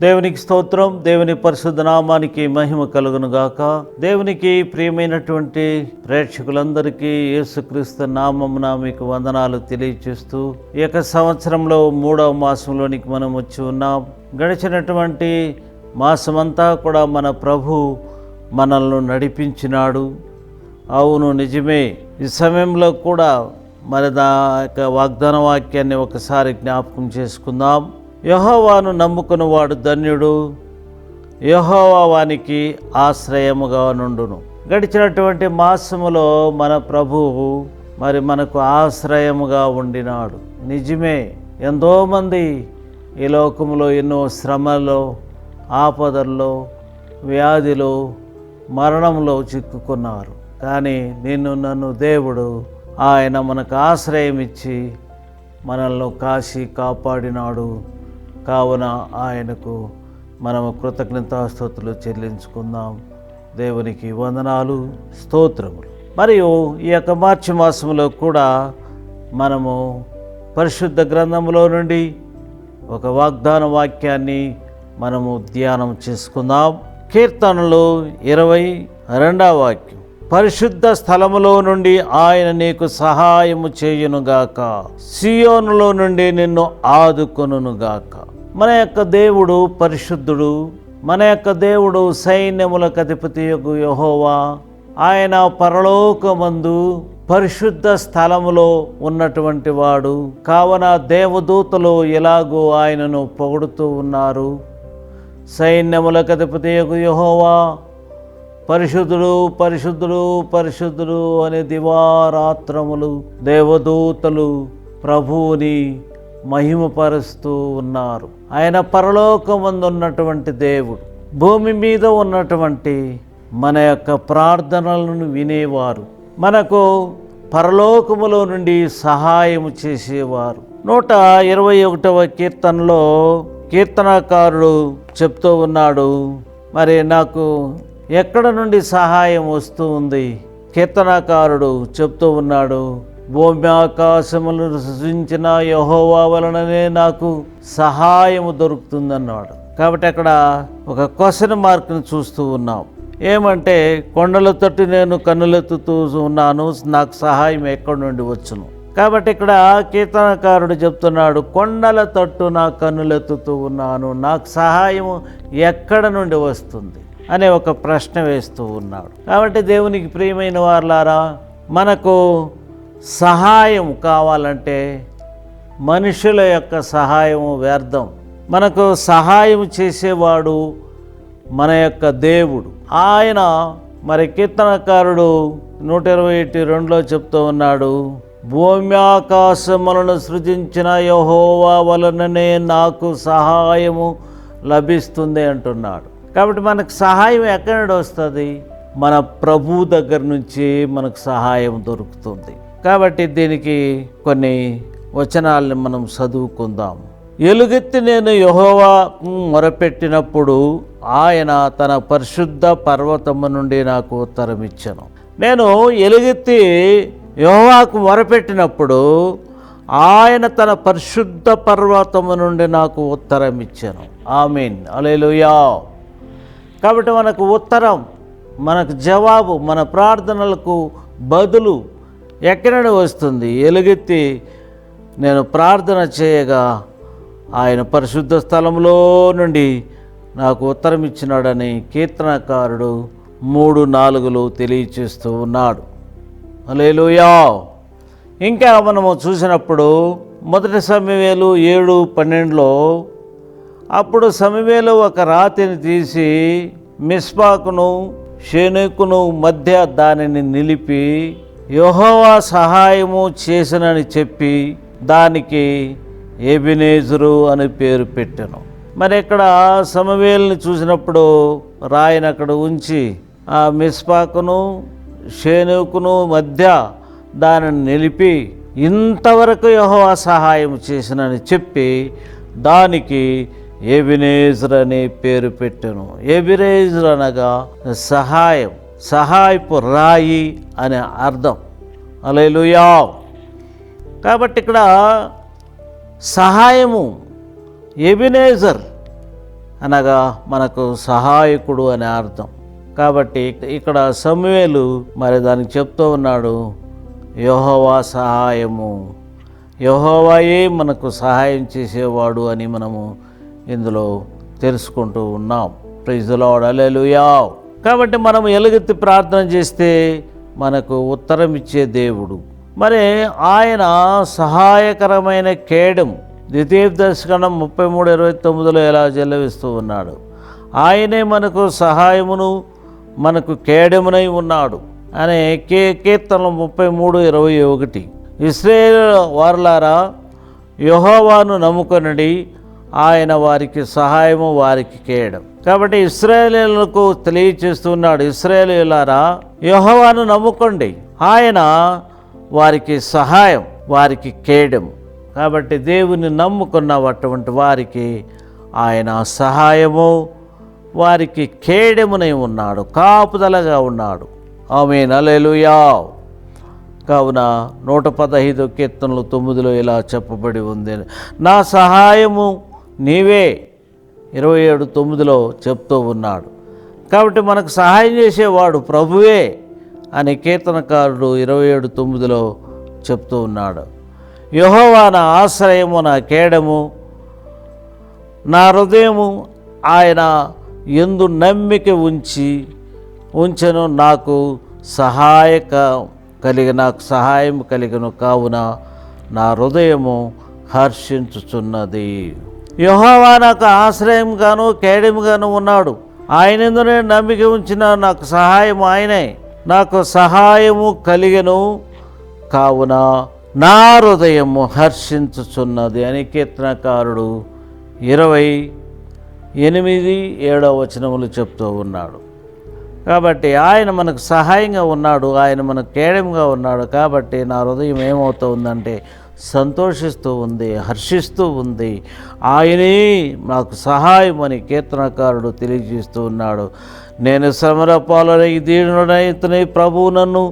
దేవునికి స్తోత్రం. దేవుని పరిశుద్ధ నామానికి మహిమ కలుగును గాక. దేవునికి ప్రియమైనటువంటి ప్రేక్షకులందరికీ యేసుక్రీస్తు నామమున మీకు వందనాలు తెలియచేస్తూ ఈ యొక్క సంవత్సరంలో 3వ మాసంలోనికి మనం వచ్చి ఉన్నాం. గడిచినటువంటి మాసమంతా కూడా మన ప్రభు మనల్ని నడిపించినాడు. అవును, నిజమే. ఈ సమయంలో కూడా మరి దా యొక్క వాగ్దాన వాక్యాన్ని ఒకసారి జ్ఞాపకం చేసుకుందాం. యెహోవాను నమ్ముకున్నవాడు ధన్యుడు, యెహోవా వానికి ఆశ్రయముగా నుండును. గడిచినటువంటి మాసములో మన ప్రభువు మరి మనకు ఆశ్రయముగా ఉండినాడు. నిజమే, ఎంతోమంది ఈ లోకంలో ఎన్నో శ్రమల్లో, ఆపదల్లో, వ్యాధిలో, మరణంలో చిక్కుకున్నారు. కానీ నన్ను దేవుడు ఆయన మనకు ఆశ్రయం ఇచ్చి మనల్ని కాచి కాపాడినాడు. కావున ఆయనకు మనము కృతజ్ఞతాస్తుతులు చెల్లించుకుందాం. దేవునికి వందనాలు, స్తోత్రములు. మరియు ఈ యొక్క మార్చి మాసంలో కూడా మనము పరిశుద్ధ గ్రంథంలో నుండి ఒక వాగ్దాన వాక్యాన్ని మనము ధ్యానం చేసుకుందాం. కీర్తనలు 22వ వాక్యం, పరిశుద్ధ స్థలములో నుండి ఆయన నీకు సహాయము చేయునుగాక, సియోనులో నుండి నిన్ను ఆదుకొనుగాక. మన యొక్క దేవుడు పరిశుద్ధుడు. మన యొక్క దేవుడు సైన్యములకు అధిపతియగు యెహోవా. ఆయన పరలోకమందు పరిశుద్ధ స్థలములో ఉన్నటువంటి వాడు. కావున దేవదూతలు ఎలాగో ఆయనను పొగుడుతూ ఉన్నారు. సైన్యములకు అధిపతియగు యెహోవా పరిశుద్ధుడు, పరిశుద్ధుడు, పరిశుద్ధుడు అనే దివారాత్రములు దేవదూతలు ప్రభువుని మహిమపరుస్తూ ఉన్నారు. ఆయన పరలోకమందు ఉన్నటువంటి దేవుడు, భూమి మీద ఉన్నటువంటి మన యొక్క ప్రార్థనలను వినేవారు, మనకు పరలోకములో నుండి సహాయము చేసేవారు. 121వ కీర్తనలో కీర్తనకారుడు చెప్తూ ఉన్నాడు, మరి నాకు ఎక్కడ నుండి సహాయం వస్తూ ఉంది? కీర్తనకారుడు చెప్తూ ఉన్నాడు, భూమి ఆకాశములను సృజించిన యెహోవా వలననే నాకు సహాయము దొరుకుతుందన్నాడు. కాబట్టి అక్కడ ఒక క్వశ్చన్ మార్క్ని చూస్తూ ఉన్నాం. ఏమంటే, కొండల తట్టు నేను కన్నులెత్తుతూ ఉన్నాను, నాకు సహాయం ఎక్కడి నుండి వచ్చును? కాబట్టి ఇక్కడ కీర్తనకారుడు చెప్తున్నాడు, కొండల తట్టు నా కన్నులెత్తుతూ ఉన్నాను, నాకు సహాయము ఎక్కడ నుండి వస్తుంది అనే ఒక ప్రశ్న వేస్తూ ఉన్నాడు. కాబట్టి దేవునికి ప్రియమైన వారులారా, మనకు సహాయం కావాలంటే మనుషుల యొక్క సహాయము వ్యర్థం. మనకు సహాయం చేసేవాడు మన యొక్క దేవుడు. ఆయన మరి కీర్తనకారుడు 122లో చెప్తూ ఉన్నాడు, భూమి ఆకాశములను సృజించిన యెహోవా వలననే నాకు సహాయము లభిస్తుంది అంటున్నాడు. కాబట్టి మనకు సహాయం ఎక్కడి నుండి వస్తుంది? మన ప్రభు దగ్గర నుంచి మనకు సహాయం దొరుకుతుంది. కాబట్టి దీనికి కొన్ని వచనాలని మనం చదువుకుందాం. ఎలుగెత్తి నేను యెహోవా మొరపెట్టినప్పుడు ఆయన తన పరిశుద్ధ పర్వతము నుండి నాకు ఉత్తరం ఇచ్చెను. నేను ఎలుగెత్తి యెహోవాకు మొరపెట్టినప్పుడు ఆయన తన పరిశుద్ధ పర్వతము నుండి నాకు ఉత్తరం ఇచ్చెను. ఆమేన్, హల్లెలూయా. కాబట్టి మనకు ఉత్తరం, మనకు జవాబు, మన ప్రార్థనలకు బదులు ఎక్కడి నుండి వస్తుంది? ఎలుగెత్తి నేను ప్రార్థన చేయగా ఆయన పరిశుద్ధ స్థలంలో నుండి నాకు ఉత్తరం ఇచ్చినాడని కీర్తనకారుడు 3:4 తెలియచేస్తూ ఉన్నాడు. హల్లెలూయా. ఇంకా మనము చూసినప్పుడు 1 సమూయేలు 7:12లో, అప్పుడు సమూయేలు ఒక రాతిని తీసి మిస్పాకును షేనుకును మధ్య దానిని నిలిపి యెహోవా సహాయము చేసినని చెప్పి దానికి ఎబెనేజరు అని పేరు పెట్టెను. మరి ఇక్కడ సమూయేలుని చూసినప్పుడు రాయిని అక్కడ ఉంచి ఆ మిస్పాకును షేనుకును మధ్య దానిని నిలిపి ఇంతవరకు యెహోవా సహాయం చేసినని చెప్పి దానికి ఎబెనేజర్ అనే పేరు పెట్టెను. ఎబెనేజర్ అనగా సహాయం, సహాయపు రాయి అనే అర్థం. హల్లెలూయా. కాబట్టి ఇక్కడ సహాయము ఎబెనేజర్ అనగా మనకు సహాయకుడు అనే అర్థం. కాబట్టి ఇక్కడ సమూయేలు మరి దానికి చెప్తూ ఉన్నాడు, యెహోవా సహాయము, యెహోవాయే మనకు సహాయం చేసేవాడు అని మనము ఇందులో తెలుసుకుంటూ ఉన్నాం. ప్రైజ్ ది లార్డ్, హల్లెలూయా. కాబట్టి మనం ఎలుగెత్తి ప్రార్థన చేస్తే మనకు ఉత్తరం ఇచ్చే దేవుడు. మరి ఆయన సహాయకరమైన కేడెము. ద్వితీయోపదేశకాండం 33:29 ఎలా జల్లవిస్తూ ఉన్నాడు, ఆయనే మనకు సహాయమును మనకు కేడెమునై ఉన్నాడు అనే కీర్తనలు 33:21. ఇశ్రాయేలు వారలారా, యెహోవాను నమ్ముకొనుడి, ఆయన వారికి సహాయము, వారికి కేడెం. కాబట్టి ఇశ్రాయేలీయులకు తెలియచేస్తున్నాడు, ఇశ్రాయేలీయులారా యెహోవాను నమ్ముకోండి, ఆయన వారికి సహాయం, వారికి కేడెము. కాబట్టి దేవుని నమ్ముకున్నటువంటి వారికి ఆయన సహాయము, వారికి కేడెమునై ఉన్నాడు, కాపుదలగా ఉన్నాడు. ఆమేన్, హల్లెలూయా. కావున 115 కీర్తనలు 9 ఇలా చెప్పబడి ఉంది, నా సహాయము నీవే. 27:9 చెప్తూ ఉన్నాడు. కాబట్టి మనకు సహాయం చేసేవాడు ప్రభువే అని కీర్తనకారుడు 27:9 చెప్తూ ఉన్నాడు. యెహోవా నా ఆశ్రయము, నా కేడము, నా హృదయము ఆయన యందు నమ్మిక ఉంచెను, నాకు సహాయం కలిగను, కావున నా హృదయము హర్షించుచున్నది. యెహోవా నాకు ఆశ్రయంగాను కేడెముగాను ఉన్నాడు, ఆయన యందు నేను నమ్మిక ఉంచిన, నాకు సహాయం ఆయనే, నాకు సహాయము కలిగెను, కావున నా హృదయము హర్షించుచున్నది అని కీర్తనకారుడు 28:7 చెప్తూ ఉన్నాడు. కాబట్టి ఆయన మనకు సహాయంగా ఉన్నాడు, ఆయన మనకు కేడెంగా ఉన్నాడు. కాబట్టి నా హృదయం ఏమవుతూ ఉందంటే సంతోషిస్తూ ఉంది, హర్షిస్తూ ఉంది. ఆయనే నాకు సహాయం అని కీర్తనకారుడు తెలియజేస్తూ ఉన్నాడు. నేను శ్రమల పాలనై దీనుడనైతిని, ప్రభువు నన్ను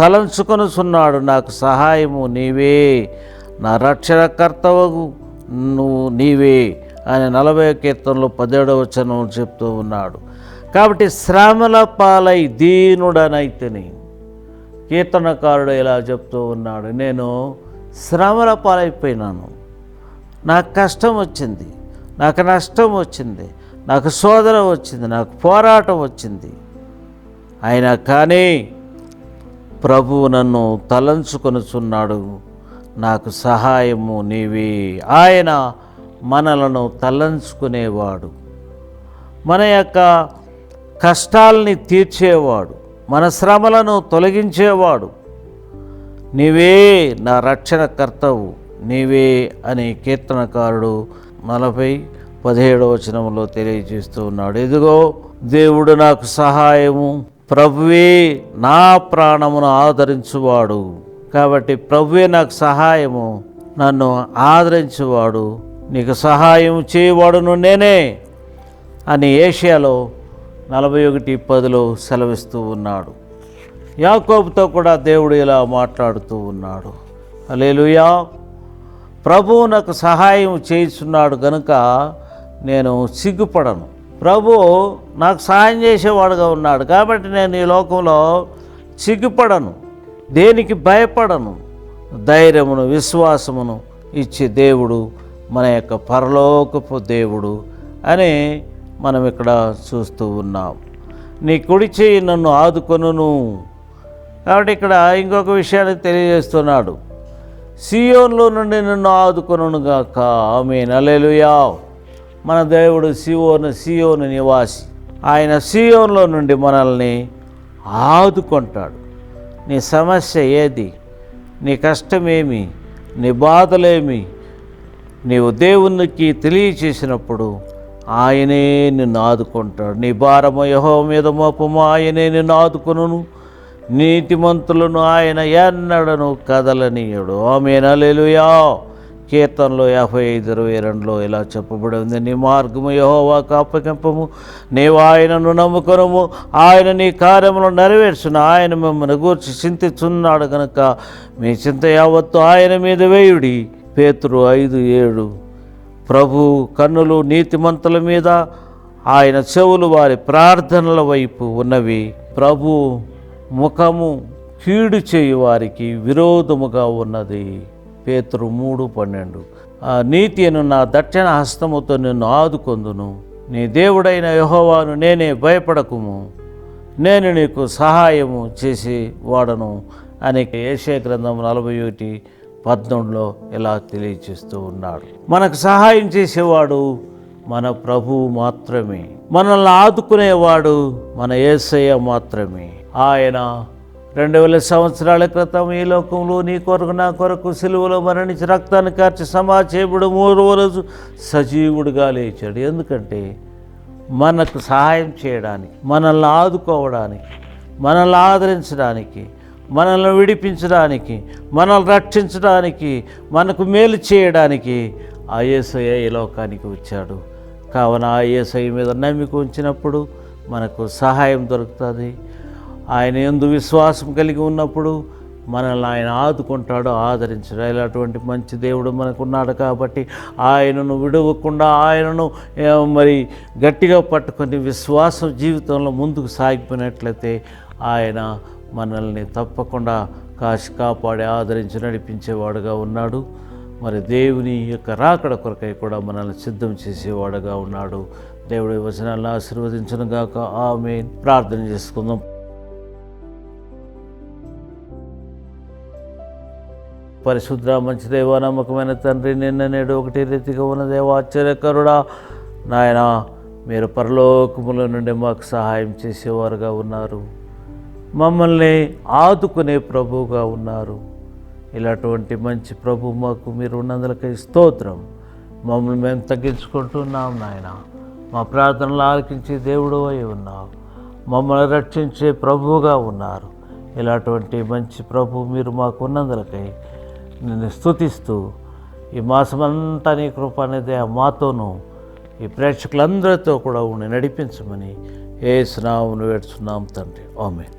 తలంచుకొనుచున్నాడు, నాకు సహాయము నీవే, నా రక్షణకర్తవు నువ్వు నీవే అని 40 కీర్తనలో 17 చెప్తూ ఉన్నాడు. కాబట్టి శ్రమల పాలై దీనుడనైతిని, కీర్తనకారుడు ఇలా చెప్తూ ఉన్నాడు, నేను శ్రమల పాలైపోయినాను, నాకు కష్టం వచ్చింది, నాకు నష్టం వచ్చింది, నాకు శోధన వచ్చింది, నాకు పోరాటం వచ్చింది, అయినా కానీ ప్రభువు నన్ను తలంచుకొనుచున్నాడు, నాకు సహాయము నీవే. ఆయన మనలను తలంచుకునేవాడు, మన యొక్క కష్టాలని తీర్చేవాడు, మన శ్రమలను తొలగించేవాడు. నీవే నా రక్షణకర్తవు, నీవే అని కీర్తనకారుడు 40:17 తెలియజేస్తూ ఉన్నాడు. ఇదిగో దేవుడు నాకు సహాయము, ప్రభువే నా ప్రాణమును ఆదరించువాడు. కాబట్టి ప్రభువే నాకు సహాయము, నన్ను ఆదరించువాడు, నీకు సహాయం చేయవాడును నేనే అని ఏషియాలో 41:10 సెలవిస్తూ ఉన్నాడు. యాకోబుతో కూడా దేవుడు ఇలా మాట్లాడుతూ ఉన్నాడు, హల్లెలూయా. ప్రభువు నాకు సహాయం చేస్తున్నాడు గనుక నేను సిగ్గుపడను. ప్రభువు నాకు సహాయం చేసేవాడుగా ఉన్నాడు కాబట్టి నేను ఈ లోకంలో సిగ్గుపడను, దేనికి భయపడను. ధైర్యమును, విశ్వాసమును ఇచ్చే దేవుడు మన యొక్క పరలోకపు దేవుడు అని మనం ఇక్కడ చూస్తూ ఉన్నాం. నీ కుడి చేయి నన్ను ఆదుకొనును. కాబట్టి ఇక్కడ ఇంకొక విషయాన్ని తెలియజేస్తున్నాడు, సియోన్లో నుండి నన్ను ఆదుకొనుగాక. ఆమేన్, హల్లెలూయా. మన దేవుడు సియోను నివాసి, ఆయన సియోన్లో నుండి మనల్ని ఆదుకుంటాడు. నీ సమస్య ఏది, నీ కష్టమేమి, నీ బాధలేమి, నీవు దేవునికి తెలియచేసినప్పుడు ఆయనే నిన్ను ఆదుకుంటాడు. నీ భారము యెహోవా మీద మోపము, ఆయనే నిన్ను ఆదుకొనును. నీతిమంతులను ఆయన ఎన్నడను కదలనీయుడు. ఆమేన్, హల్లెలూయా. కీర్తనలో 55:22 ఇలా చెప్పబడి ఉంది, నీ మార్గము యెహోవాకు అప్పగింపము, నీవు ఆయనను నమ్ముకొనుము, ఆయన నీ కార్యములను నెరవేర్చును. ఆయన మిమ్మల్ని గూర్చి చింతిస్తున్నాడు కనుక మీ చింత యావత్తు ఆయన మీద వేయుడి. పేతురు 5:7. ప్రభు కన్నులు నీతిమంతుల మీద, ఆయన చెవులు వారి ప్రార్థనల వైపు ఉన్నవి. ప్రభు ముఖము కీడు చేయు వారికి విరోధముగా ఉన్నది. పేతురు 3:12. ఆ నీతి అను నా దక్షిణ హస్తముతో నిన్ను ఆదుకొందును, నీ దేవుడైన యెహోవాను నేనే, భయపడకుము, నేను నీకు సహాయము చేసి వాడను అని యెషయా గ్రంథం 41:18 ఇలా తెలియజేస్తూ ఉన్నాడు. మనకు సహాయం చేసేవాడు మన ప్రభువు మాత్రమే. మనల్ని ఆదుకునేవాడు మన యేసయ్య మాత్రమే. ఆయన 2000 సంవత్సరాల క్రితం ఈ లోకంలో నీ కొరకు నా కొరకు సిలువలో మరణించి రక్తాన్ని కార్చి సమాచేయబడు 3వ రోజు సజీవుడిగా లేచాడు. ఎందుకంటే మనకు సహాయం చేయడానికి, మనల్ని ఆదుకోవడానికి, మనల్ని ఆదరించడానికి, మనల్ని విడిపించడానికి, మనల్ని రక్షించడానికి, మనకు మేలు చేయడానికి ఆ యేసయ్య ఈ లోకానికి వచ్చాడు. కావున ఆ యేసయ్య మీద నమ్మిక ఉంచినప్పుడు మనకు సహాయం దొరుకుతుంది. ఆయన యందు విశ్వాసం కలిగి ఉన్నప్పుడు మనల్ని ఆయన ఆదుకుంటాడు, ఆదరించాడు. ఇలాంటి మంచి దేవుడు మనకున్నాడు కాబట్టి ఆయనను విడవకుండా, ఆయనను మరి గట్టిగా పట్టుకొని విశ్వాసం జీవితంలో ముందుకు సాగిపోయినట్లయితే ఆయన మనల్ని తప్పకుండా కాపాడి ఆదరించి నడిపించేవాడుగా ఉన్నాడు. మరి దేవుని యొక్క రాకడ కొరకై కూడా మనల్ని సిద్ధం చేసేవాడుగా ఉన్నాడు. దేవుడి వచనాలను ఆశీర్వదించును గాక. ఆమేన్. ప్రార్థన చేసుకుందాం. పరిశుద్ధ మంచి దేవా, నమ్మకమైన తండ్రి, నిన్న నేడు ఒకటి రీతిగా ఉన్న దేవా, ఆశ్చర్యకరుడా నాయన, మీరు పరలోకముల నుండి మాకు సహాయం చేసేవారుగా ఉన్నారు. మమ్మల్ని ఆదుకునే ప్రభువుగా ఉన్నారు. ఇలాంటి మంచి ప్రభు మాకు మీరు ఉన్నందులకై స్తోత్రం. మమ్మల్ని మేము తగ్గించుకుంటున్నాం నాయన. మా ప్రార్థనలు ఆలకించే దేవుడు అయి ఉన్నావు. మమ్మల్ని రక్షించే ప్రభువుగా ఉన్నారు. ఇలాంటి మంచి ప్రభు మీరు మాకు ఉన్నందులకై నిన్ను స్తుతిస్తూ ఈ మాసమంతా నీ కృప అనేది మాతోనూ ఈ ప్రేక్షకులందరితో కూడా ఉండి నడిపించమని యేసు నామమున వేడుచున్నాం తండ్రి. ఆమేన్.